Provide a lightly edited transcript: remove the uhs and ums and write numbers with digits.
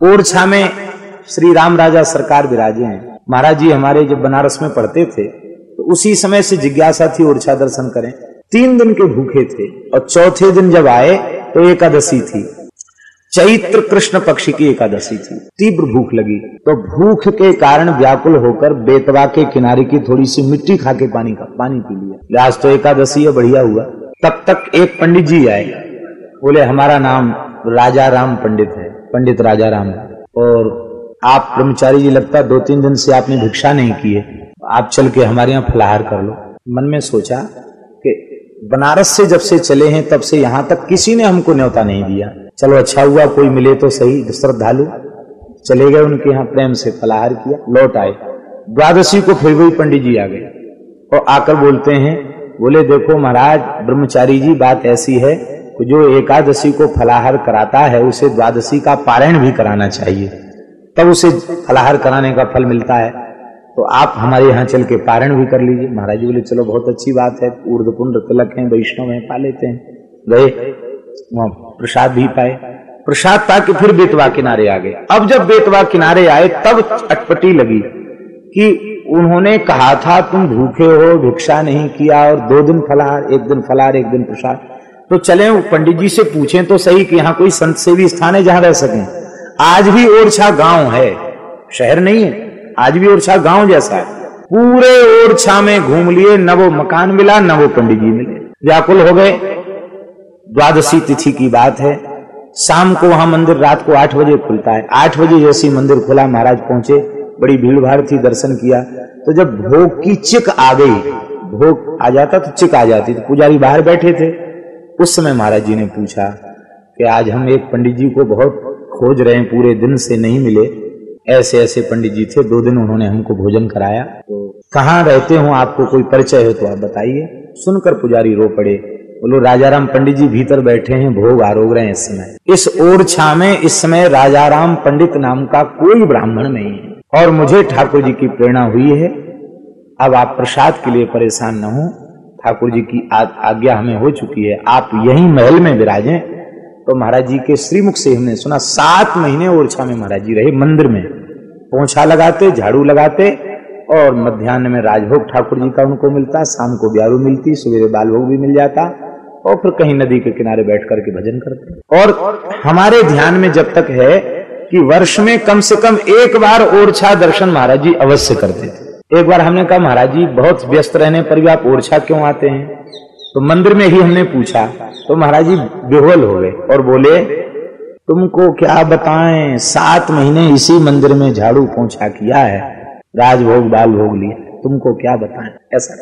ओरछा में श्री राम राजा सरकार विराजे हैं। महाराज जी हमारे जब बनारस में पढ़ते थे तो उसी समय से जिज्ञासा थी ओरछा दर्शन करें। 3 दिन के भूखे थे और चौथे दिन जब आए तो एकादशी थी, चैत्र कृष्ण पक्ष की एकादशी थी। तीव्र भूख लगी तो भूख के कारण व्याकुल होकर बेतवा के किनारे की थोड़ी सी मिट्टी खा के पानी पी लिया। आज तो एकादशी है, बढ़िया हुआ। तब तक एक पंडित जी आए, बोले हमारा नाम राजा राम पंडित है, पंडित राजा राम, और आप ब्रह्मचारी जी लगता 2-3 दिन से आपने भिक्षा नहीं की है, आप चल के हमारे यहाँ फलाहार कर लो। मन में सोचा कि बनारस से जब से चले हैं तब से यहाँ तक किसी ने हमको न्योता नहीं दिया, चलो अच्छा हुआ कोई मिले तो सही। श्रद्धालु चले गए, उनके यहाँ प्रेम से फलाहार किया, लौट आए। द्वादशी को फिर वही पंडित जी आ गए और आकर बोलते हैं, बोले देखो महाराज ब्रह्मचारी जी बात ऐसी है कि जो एकादशी को फलाहार कराता है उसे द्वादशी का पारायण भी कराना चाहिए, तब उसे फलाहार कराने का फल मिलता है, तो आप हमारे यहाँ चल के पारायण भी कर लीजिए। महाराज जी बोले चलो बहुत अच्छी बात है, ऊर्ध्व पुण्य तिलक हैं, वैष्णव हैं, पा लेते हैं। गए वहां प्रसाद भी पाए, प्रसाद पा के फिर बेतवा किनारे आ गए। अब जब बेतवा किनारे आए तब अटपटी लगी कि उन्होंने कहा था तुम भूखे हो, भिक्षा नहीं किया और 2 दिन फलाहार, 1 दिन फलाहार 1 दिन प्रसाद, तो चले पंडित जी से पूछें तो सही कि यहाँ कोई संत सेवी स्थान है जहां रह सकें। आज भी ओरछा गांव है, शहर नहीं है, आज भी ओरछा गांव जैसा है। पूरे ओरछा में घूम लिए, न वो मकान मिला न वो पंडित जी मिले, व्याकुल हो गए। द्वादशी तिथि की बात है, शाम को वहां मंदिर रात को 8 बजे खुलता है। 8 बजे जैसी मंदिर खुला, महाराज पहुंचे, बड़ी भीड़ भाड़ थी, दर्शन किया। तो जब भोग की चिक आ गई, भोग आ जाता तो चिक आ जाती, तो पुजारी बाहर बैठे थे। उस समय महाराज जी ने पूछा कि आज हम एक पंडित जी को बहुत खोज रहे हैं, पूरे दिन से नहीं मिले, ऐसे ऐसे पंडित जी थे, 2 दिन उन्होंने हमको भोजन कराया, तो कहाँ रहते हो, आपको कोई परिचय हो तो आप बताइए। सुनकर पुजारी रो पड़े, बोलो राजाराम पंडित जी भीतर बैठे हैं, भोग आरोग रहे हैं इस समय। इस ओरछा में इस समय राजाराम पंडित नाम का कोई ब्राह्मण नहीं है और मुझे ठाकुर जी की प्रेरणा हुई है, अब आप प्रसाद के लिए परेशान न हो, ठाकुर जी की आज्ञा हमें हो चुकी है, आप यही महल में विराजें। तो महाराज जी के श्रीमुख से हमने सुना 7 महीने ओरछा में महाराज जी रहे, मंदिर में पोंछा लगाते, झाड़ू लगाते, और मध्याह्न में राजभोग ठाकुर जी का उनको मिलता, शाम को ब्यारू मिलती, सवेरे बाल भोग भी मिल जाता, और फिर कहीं नदी के किनारे बैठ करके भजन करते। और हमारे ध्यान में जब तक है कि वर्ष में कम से कम 1 बार ओरछा दर्शन महाराज जी अवश्य करते थे। एक बार हमने कहा महाराज जी बहुत व्यस्त रहने पर भी आप ओरछा क्यों आते हैं, तो मंदिर में ही हमने पूछा तो महाराज जी बेहोल हो गए और बोले तुमको क्या बताएं, 7 महीने इसी मंदिर में झाड़ू पोंछा किया है, राजभोग बाल भोग लिया, तुमको क्या बताएं। ऐसा